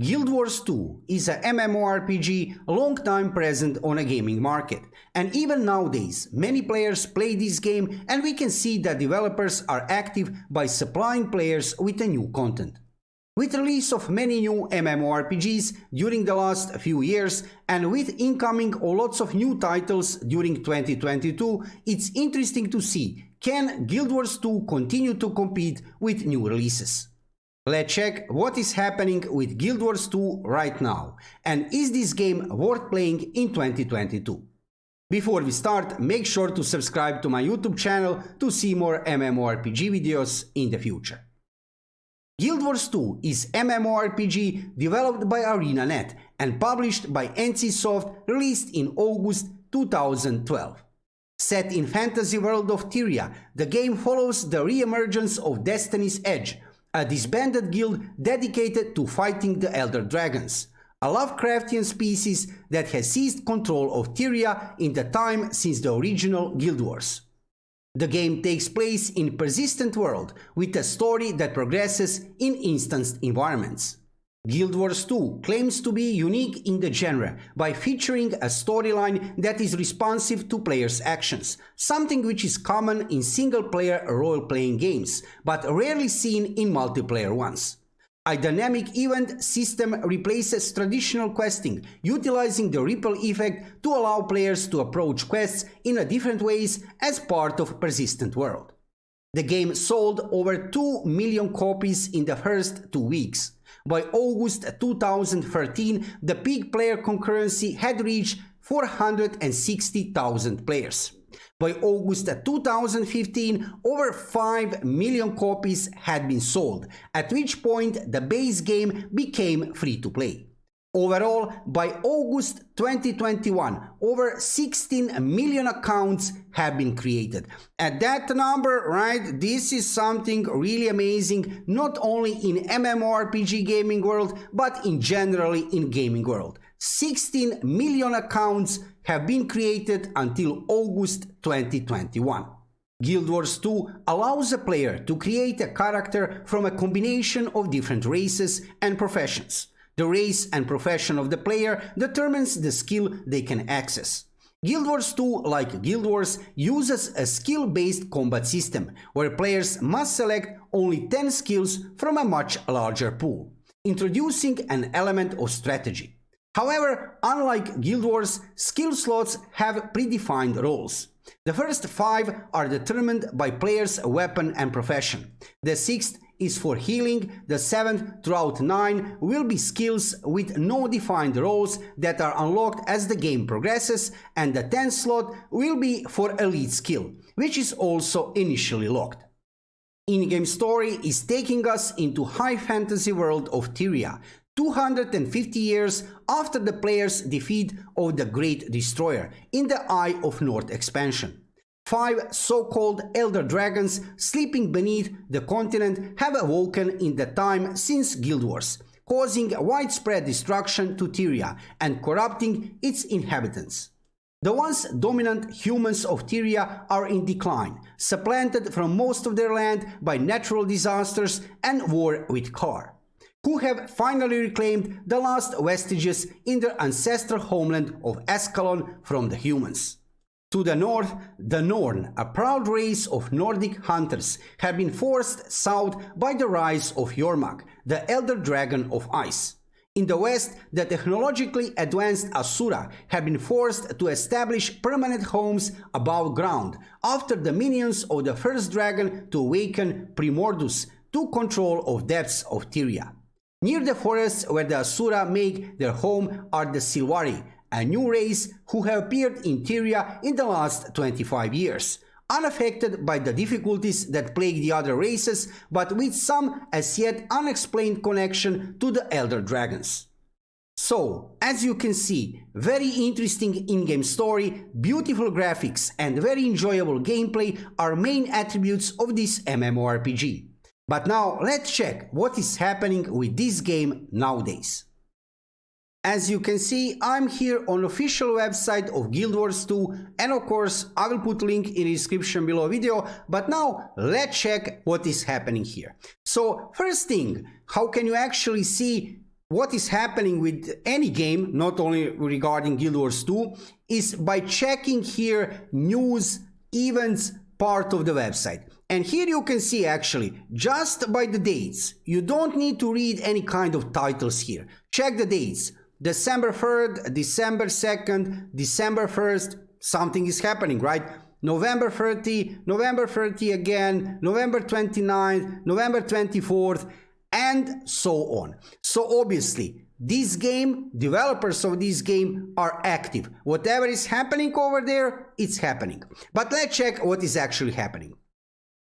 Guild Wars 2 is a MMORPG long time present on a gaming market, and even nowadays many players play this game, and we can see that developers are active by supplying players with a new content. With release of many new MMORPGs during the last few years and with incoming lots of new titles during 2022, it's interesting to see, can Guild Wars 2 continue to compete with new releases? Let's check what is happening with Guild Wars 2 right now, and is this game worth playing in 2022? Before we start, make sure to subscribe to my YouTube channel to see more MMORPG videos in the future. Guild Wars 2 is MMORPG developed by ArenaNet and published by NCSoft, released in August 2012. Set in fantasy world of Tyria, the game follows the re-emergence of Destiny's Edge, a disbanded guild dedicated to fighting the Elder Dragons, a Lovecraftian species that has seized control of Tyria in the time since the original Guild Wars. The game takes place in a persistent world with a story that progresses in instanced environments. Guild Wars 2 claims to be unique in the genre by featuring a storyline that is responsive to players' actions, something which is common in single-player role-playing games, but rarely seen in multiplayer ones. A dynamic event system replaces traditional questing, utilizing the ripple effect to allow players to approach quests in different ways as part of a persistent world. The game sold over 2 million copies in the first 2 weeks. By August 2013, the peak player concurrency had reached 460,000 players. By August 2015, over 5 million copies had been sold, at which point the base game became free to play. Overall, by August 2021, over 16 million accounts have been created. At that number, right, this is something really amazing, not only in MMORPG gaming world, but in generally in gaming world. 16 million accounts have been created until August 2021. Guild Wars 2 allows a player to create a character from a combination of different races and professions. The race and profession of the player determines the skill they can access. Guild Wars 2, like Guild Wars, uses a skill-based combat system, where players must select only 10 skills from a much larger pool, introducing an element of strategy. However, unlike Guild Wars, skill slots have predefined roles. The first 5 are determined by players' weapon and profession. The 6th is for healing, the 7th throughout 9 will be skills with no defined roles that are unlocked as the game progresses, and the 10th slot will be for elite skill, which is also initially locked. In-game story is taking us into high fantasy world of Tyria, 250 years after the player's defeat of the Great Destroyer in the Eye of North expansion. 5 so-called Elder Dragons sleeping beneath the continent have awoken in the time since Guild Wars, causing widespread destruction to Tyria and corrupting its inhabitants. The once dominant humans of Tyria are in decline, supplanted from most of their land by natural disasters and war with Khar, who have finally reclaimed the last vestiges in their ancestral homeland of Ascalon from the humans. To the north, the Norn, a proud race of Nordic hunters, have been forced south by the rise of Jormak, the Elder Dragon of Ice. In the west, the technologically advanced Asura have been forced to establish permanent homes above ground after the minions of the first dragon to awaken Primordus took control of depths of Tyria. Near the forests where the Asura make their home are the Silvari, a new race who have appeared in Tyria in the last 25 years, unaffected by the difficulties that plague the other races, but with some as yet unexplained connection to the Elder Dragons. So, as you can see, very interesting in-game story, beautiful graphics and very enjoyable gameplay are main attributes of this MMORPG. But now let's check what is happening with this game nowadays. As you can see, I'm here on official website of Guild Wars 2, and of course I will put link in the description below video, but now let's check what is happening here. So first thing, how can you actually see what is happening with any game, not only regarding Guild Wars 2, is by checking here news, events part of the website. And here you can see actually just by the dates. You don't need to read any kind of titles here. Check the dates. December 3rd, December 2nd, December 1st, something is happening, right? November 30 again, November 29th, November 24th, and so on. So obviously, this game, developers of this game are active. Whatever is happening over there, it's happening. But let's check what is actually happening.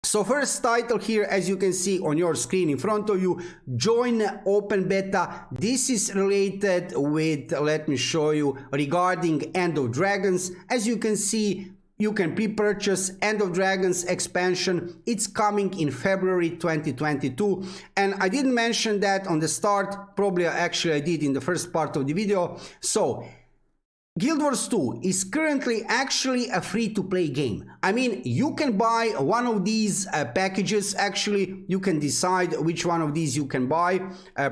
So first title here, as you can see on your screen in front of you, join open beta. This is related with, let me show you, regarding End of Dragons. As you can see, you can pre-purchase End of Dragons expansion. It's coming in February 2022. And I didn't mention that on the start. Probably actually I did in the first part of the video. So Guild Wars 2 is currently actually a free-to-play game. I mean, you can buy one of these packages. Actually, you can decide which one of these you can buy.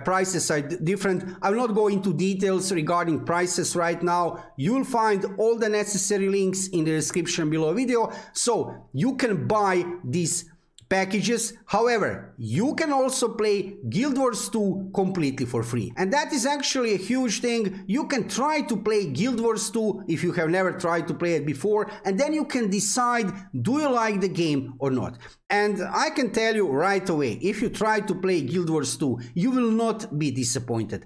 Prices are different. I will not go into details regarding prices right now. You'll find all the necessary links in the description below video, so you can buy these packages. However, you can also play Guild Wars 2 completely for free. And that is actually a huge thing. You can try to play Guild Wars 2 if you have never tried to play it before, and then you can decide, do you like the game or not? And I can tell you right away, if you try to play Guild Wars 2, you will not be disappointed.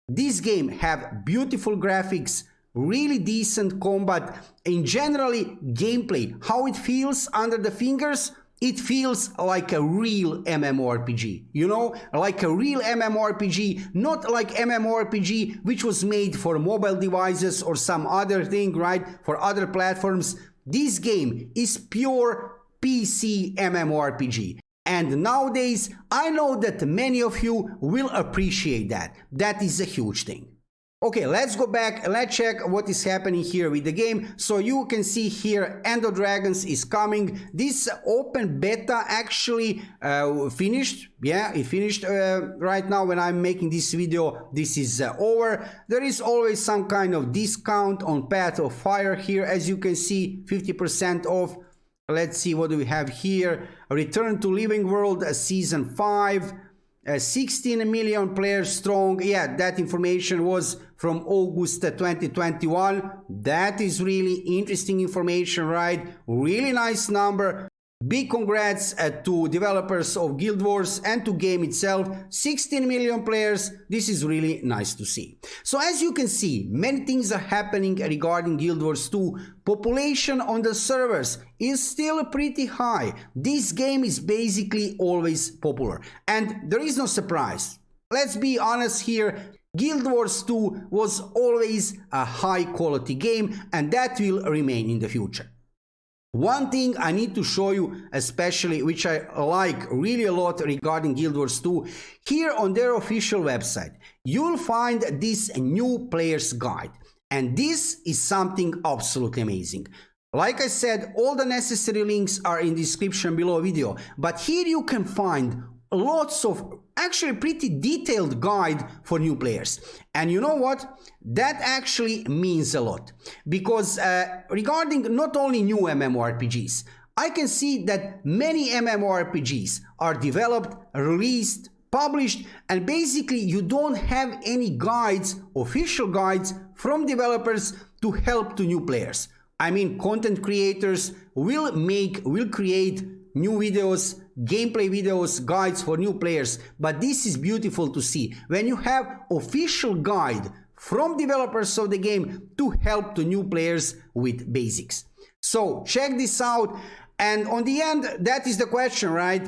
This game have beautiful graphics, really decent combat, and generally gameplay, how it feels under the fingers. It feels like a real MMORPG, you know, like a real MMORPG, not like MMORPG which was made for mobile devices or some other thing, right, for other platforms. This game is pure PC MMORPG. And nowadays, I know that many of you will appreciate that. That is a huge thing. Okay, let's go back and let's check what is happening here with the game. So you can see here, End of Dragons is coming. This open beta actually finished. Yeah, it finished right now when I'm making this video. This is over. There is always some kind of discount on Path of Fire here. As you can see, 50% off. Let's see what do we have here. Return to Living World Season 5. 16 million players strong. Yeah, that information was from August 2021. That is really interesting information, right? Really nice number. Big congrats to developers of Guild Wars and to game itself. 16 million players. This is really nice to see. So as you can see, many things are happening regarding Guild Wars 2. Population on the servers is still pretty high. This game is basically always popular. And there is no surprise. Let's be honest here. Guild Wars 2 was always a high quality game, and that will remain in the future. One thing I need to show you especially, which I like really a lot regarding Guild Wars 2, here on their official website, you'll find this new player's guide. And this is something absolutely amazing. Like I said, all the necessary links are in the description below video, but here you can find lots of actually pretty detailed guide for new players. And you know what? That actually means a lot, because regarding not only new MMORPGs, I can see that many MMORPGs are developed, released, published, and basically you don't have any guides, official guides from developers to help to new players. I mean, content creators will create new videos, gameplay videos, guides for new players, but this is beautiful to see when you have official guide from developers of the game to help to new players with basics. So check this out, and on the end, that is the question, right?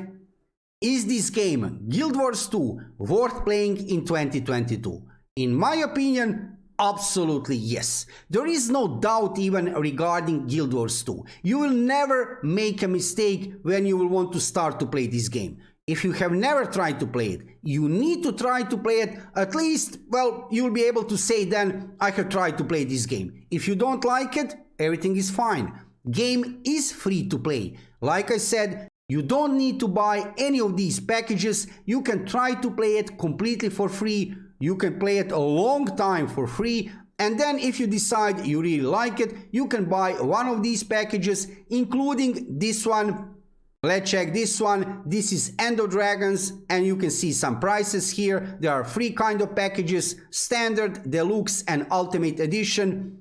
Is this game, Guild Wars 2, worth playing in 2022? In my opinion, absolutely yes. There is no doubt even regarding Guild Wars 2. You will never make a mistake when you will want to start to play this game. If you have never tried to play it, you need to try to play it. At least, well, you'll be able to say then, I have tried to play this game. If you don't like it, everything is fine. Game is free to play. Like I said, you don't need to buy any of these packages. You can try to play it completely for free. You can play it a long time for free, and then if you decide you really like it, you can buy one of these packages, including this one. Let's check this one. This is End of Dragons, and you can see some prices here. There are three kind of packages: Standard, Deluxe, and Ultimate Edition.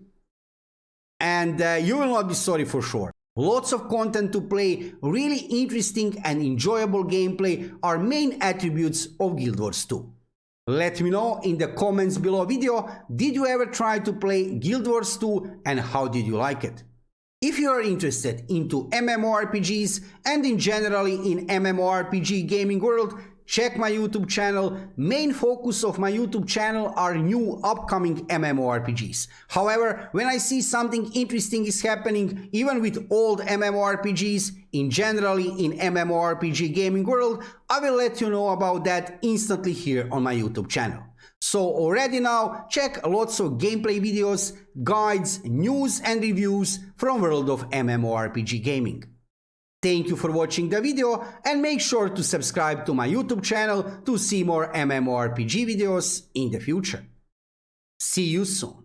And you will not be sorry for sure. Lots of content to play, really interesting and enjoyable gameplay are main attributes of Guild Wars 2. Let me know in the comments below video, did you ever try to play Guild Wars 2 and how did you like it? If you are interested into MMORPGs and in generally in MMORPG gaming world, check my YouTube channel. Main focus of my YouTube channel are new upcoming MMORPGs. However, when I see something interesting is happening even with old MMORPGs, in generally in MMORPG gaming world, I will let you know about that instantly here on my YouTube channel. So already now, check lots of gameplay videos, guides, news and reviews from world of MMORPG gaming. Thank you for watching the video and make sure to subscribe to my YouTube channel to see more MMORPG videos in the future. See you soon.